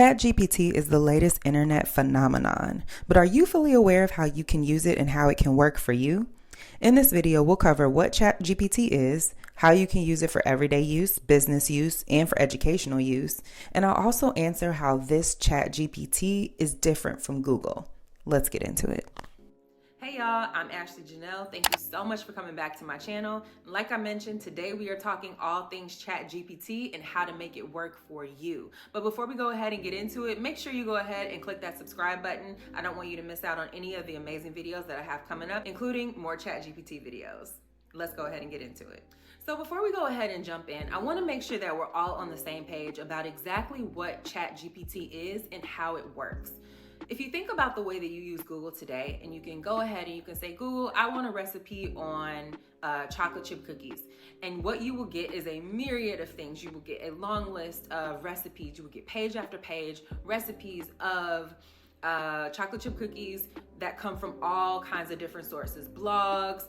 ChatGPT is the latest internet phenomenon, but are you fully aware of how you can use it and how it can work for you? In this video, we'll cover what ChatGPT is, how you can use it for everyday use, business use, and for educational use, and I'll also answer how this ChatGPT is different from Google. Let's get into it. Hey y'all, I'm Ashley Janelle. Thank you so much for coming back to my channel. Like I mentioned, today we are talking all things ChatGPT and how to make it work for you. But before we go ahead and get into it, make sure you go ahead and click that subscribe button. I don't want you to miss out on any of the amazing videos that I have coming up, including more ChatGPT videos. Let's go ahead and get into it. So before we go ahead and jump in, I want to make sure that we're all on the same page about exactly what ChatGPT is and how it works. If you think about the way that you use Google today, and you can go ahead and you can say, Google, I want a recipe on chocolate chip cookies. And what you will get is a myriad of things. You will get a long list of recipes. You will get page after page recipes of chocolate chip cookies that come from all kinds of different sources, blogs,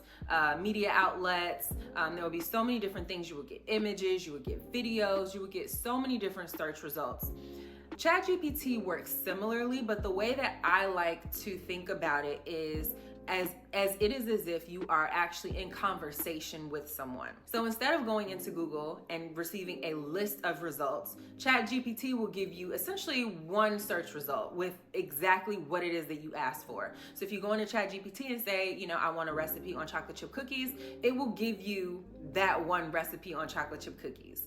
media outlets. There will be so many different things. You will get images, you will get videos, you will get so many different search results. ChatGPT works similarly, but the way that I like to think about it is as it is as if you are actually in conversation with someone. So instead of going into Google and receiving a list of results, ChatGPT will give you essentially one search result with exactly what it is that you asked for. So if you go into ChatGPT and say, I want a recipe on chocolate chip cookies, it will give you that one recipe on chocolate chip cookies.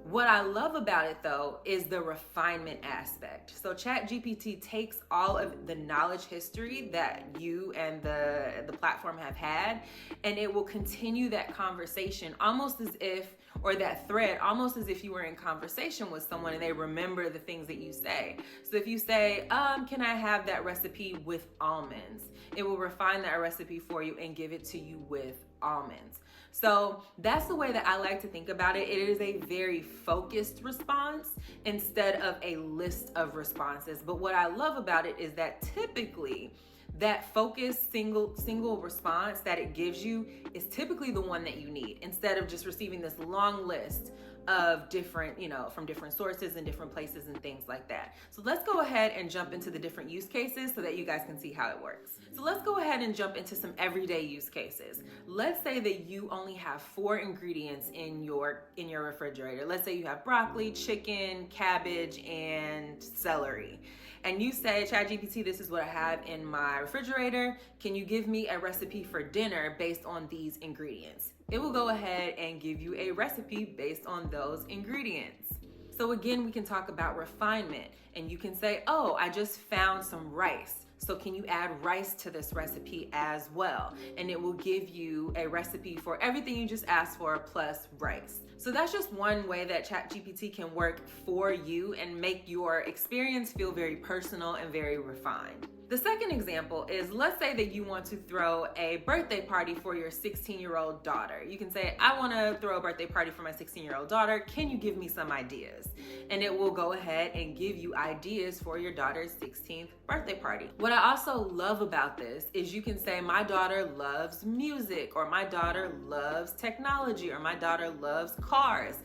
What I love about it though is the refinement aspect. So ChatGPT takes all of the knowledge history that you and the platform have had, and it will continue that conversation almost as if, or that thread, almost as if you were in conversation with someone and they remember the things that you say. So if you say, can I have that recipe with almonds? It will refine that recipe for you and give it to you with almonds. So that's the way that I like to think about it. It is a very focused response instead of a list of responses. But what I love about it is that typically that focused single response that it gives you is typically the one that you need, instead of just receiving this long list of different, from different sources and different places and things like that. So let's go ahead and jump into the different use cases so that you guys can see how it works. So let's go ahead and jump into some everyday use cases. Let's say that you only have 4 ingredients in your refrigerator. Let's say you have broccoli, chicken, cabbage, and celery. And you say, ChatGPT, this is what I have in my refrigerator. Can you give me a recipe for dinner based on these ingredients? It will go ahead and give you a recipe based on those ingredients. So again, we can talk about refinement, and you can say, oh, I just found some rice. So can you add rice to this recipe as well? And it will give you a recipe for everything you just asked for plus rice. So that's just one way that ChatGPT can work for you and make your experience feel very personal and very refined. The second example is, let's say that you want to throw a birthday party for your 16-year-old daughter. You can say, I want to throw a birthday party for my 16-year-old daughter. Can you give me some ideas? And it will go ahead and give you ideas for your daughter's 16th birthday party. What I also love about this is you can say, my daughter loves music, or my daughter loves technology, or my daughter loves cars.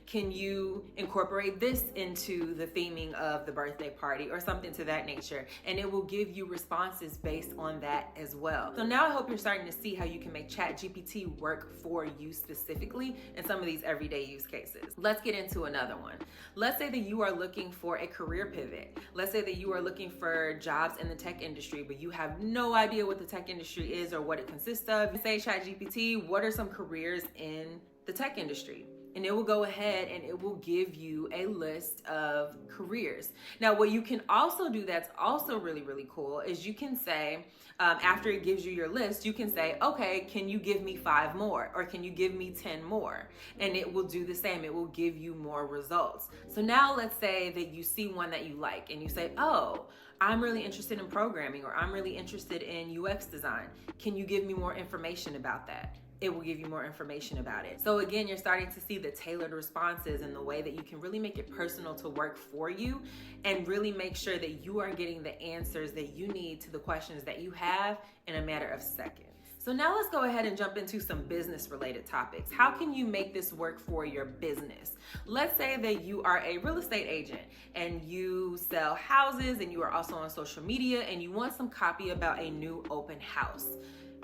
Can you incorporate this into the theming of the birthday party, or something to that nature? And it will give you responses based on that as well. So now I hope you're starting to see how you can make ChatGPT work for you specifically in some of these everyday use cases. Let's get into another one. Let's say that you are looking for a career pivot. Let's say that you are looking for jobs in the tech industry, but you have no idea what the tech industry is or what it consists of. Say, ChatGPT, what are some careers in the tech industry? And it will go ahead and it will give you a list of careers. Now, what you can also do that's also really, really cool is you can say, after it gives you your list, you can say, okay, can you give me 5 more? Or can you give me 10 more? And it will do the same. It will give you more results. So now let's say that you see one that you like and you say, oh, I'm really interested in programming, or I'm really interested in UX design. Can you give me more information about that? It will give you more information about it. So again, you're starting to see the tailored responses and the way that you can really make it personal to work for you, and really make sure that you are getting the answers that you need to the questions that you have in a matter of seconds. So now let's go ahead and jump into some business related topics. How can you make this work for your business? Let's say that you are a real estate agent and you sell houses and you are also on social media and you want some copy about a new open house.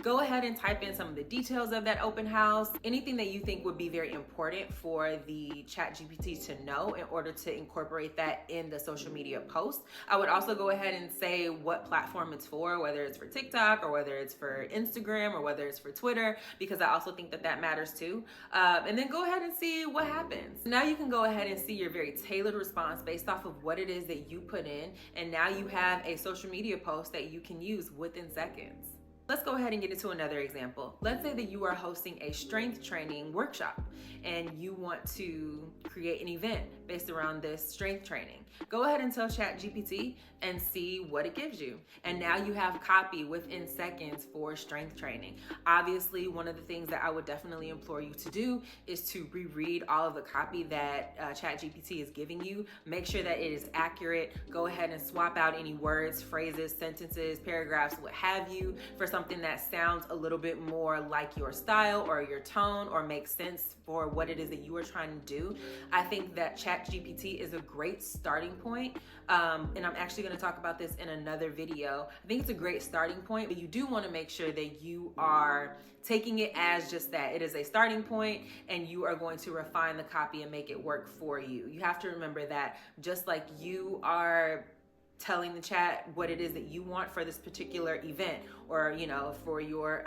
Go ahead and type in some of the details of that open house, anything that you think would be very important for the ChatGPT to know in order to incorporate that in the social media post. I would also go ahead and say what platform it's for, whether it's for TikTok or whether it's for Instagram or whether it's for Twitter, because I also think that that matters too. And then go ahead and see what happens. Now you can go ahead and see your very tailored response based off of what it is that you put in. And now you have a social media post that you can use within seconds. Let's go ahead and get into another example. Let's say that you are hosting a strength training workshop and you want to create an event based around this strength training. Go ahead and tell ChatGPT and see what it gives you. And now you have copy within seconds for strength training. Obviously, one of the things that I would definitely implore you to do is to reread all of the copy that ChatGPT is giving you. Make sure that it is accurate. Go ahead and swap out any words, phrases, sentences, paragraphs, what have you, for something that sounds a little bit more like your style or your tone or makes sense for what it is that you are trying to do. I think that ChatGPT is a great starting point. And I'm actually going to talk about this in another video. I think it's a great starting point, but you do want to make sure that you are taking it as just that. It is a starting point and you are going to refine the copy and make it work for you. You have to remember that just like you are telling the chat what it is that you want for this particular event or for your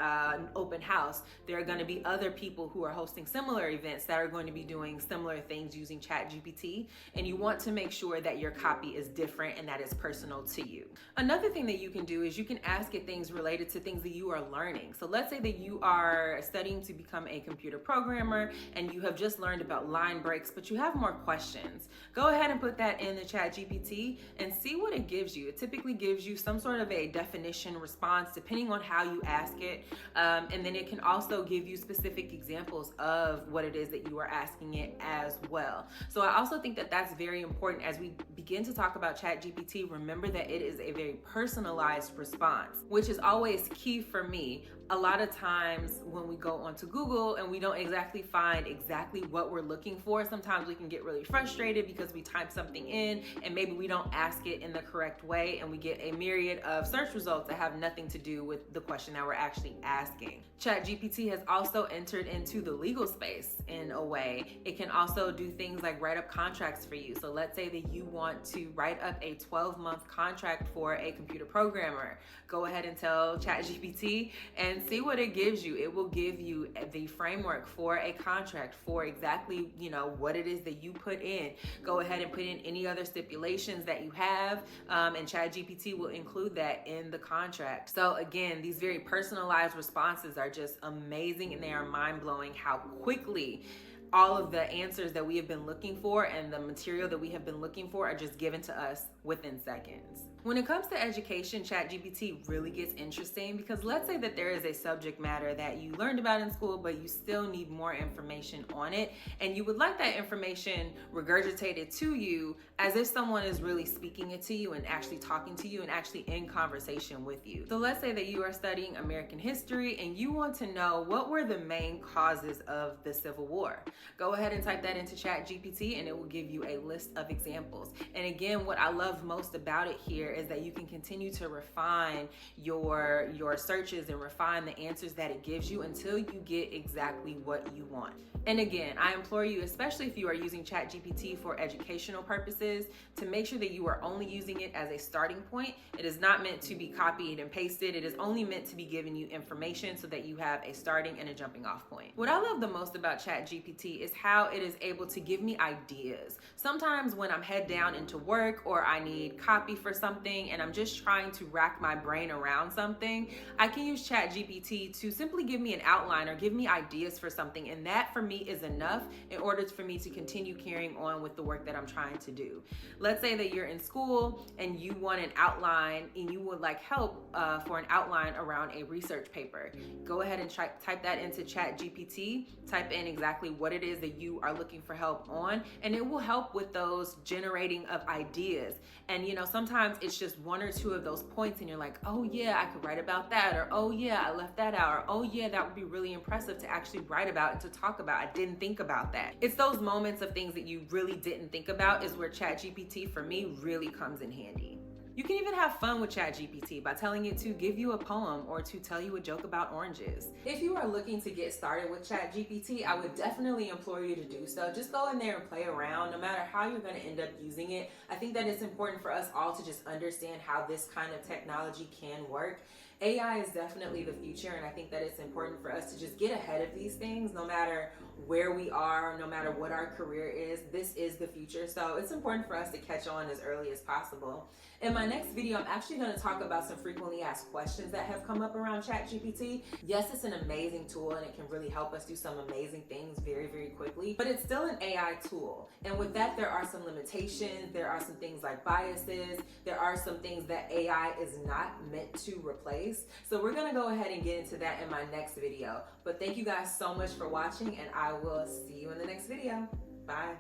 open house, there are going to be other people who are hosting similar events that are going to be doing similar things using ChatGPT, and you want to make sure that your copy is different and that is personal to you. Another thing that you can do is you can ask it things related to things that you are learning. So let's say that you are studying to become a computer programmer and you have just learned about line breaks, but you have more questions. Go ahead and put that in the ChatGPT and see what it gives you. It typically gives you some sort of a definition response depending on how you ask it. And then it can also give you specific examples of what it is that you are asking it as well. So I also think that that's very important as we begin to talk about ChatGPT. Remember that it is a very personalized response, which is always key for me. A lot of times when we go onto Google and we don't exactly find exactly what we're looking for, sometimes we can get really frustrated because we type something in and maybe we don't ask it in the correct way and we get a myriad of search results that have nothing to do with the question that we're actually asking. ChatGPT has also entered into the legal space in a way. It can also do things like write up contracts for you. So let's say that you want to write up a 12-month contract for a computer programmer. Go ahead and tell ChatGPT and see what it gives you. It will give you the framework for a contract for exactly, what it is that you put in. Go ahead and put in any other stipulations that you have, and ChatGPT will include that in the contract. So again, these very personalized responses are just amazing and they are mind-blowing how quickly all of the answers that we have been looking for and the material that we have been looking for are just given to us within seconds. When it comes to education, ChatGPT really gets interesting because let's say that there is a subject matter that you learned about in school, but you still need more information on it, and you would like that information regurgitated to you as if someone is really speaking it to you and actually talking to you and actually in conversation with you. So let's say that you are studying American history and you want to know what were the main causes of the Civil War. Go ahead and type that into ChatGPT and it will give you a list of examples. And again, what I love most about it here is that you can continue to refine your searches and refine the answers that it gives you until you get exactly what you want. And again, I implore you, especially if you are using ChatGPT for educational purposes, to make sure that you are only using it as a starting point. It is not meant to be copied and pasted. It is only meant to be giving you information so that you have a starting and a jumping off point. What I love the most about ChatGPT is how it is able to give me ideas. Sometimes when I'm head down into work or I need copy for something and I'm just trying to rack my brain around something, I can use ChatGPT to simply give me an outline or give me ideas for something, and that for me is enough in order for me to continue carrying on with the work that I'm trying to do. Let's say that you're in school and you want an outline and you would like help for an outline around a research paper. Go ahead and type that into ChatGPT, type in exactly what it is that you are looking for help on, and it will help with those generating of ideas. And sometimes it's just one or two of those points and you're like, oh yeah, I could write about that, or oh yeah, I left that out, or oh yeah, that would be really impressive to actually write about and to talk about. I didn't think about that. It's those moments of things that you really didn't think about is where ChatGPT for me really comes in handy. You can even have fun with ChatGPT by telling it to give you a poem or to tell you a joke about oranges. If you are looking to get started with ChatGPT, I would definitely implore you to do so. Just go in there and play around, no matter how you're going to end up using it. I think that it's important for us all to just understand how this kind of technology can work. AI is definitely the future, and I think that it's important for us to just get ahead of these things, no matter where we are, no matter what our career is. This is the future, so it's important for us to catch on as early as possible. In my next video, I'm actually going to talk about some frequently asked questions that have come up around ChatGPT. Yes, it's an amazing tool and it can really help us do some amazing things very, very quickly, but it's still an AI tool. And with that, there are some limitations. There are some things like biases. There are some things that AI is not meant to replace. So we're going to go ahead and get into that in my next video. But thank you guys so much for watching, and I will see you in the next video. Bye.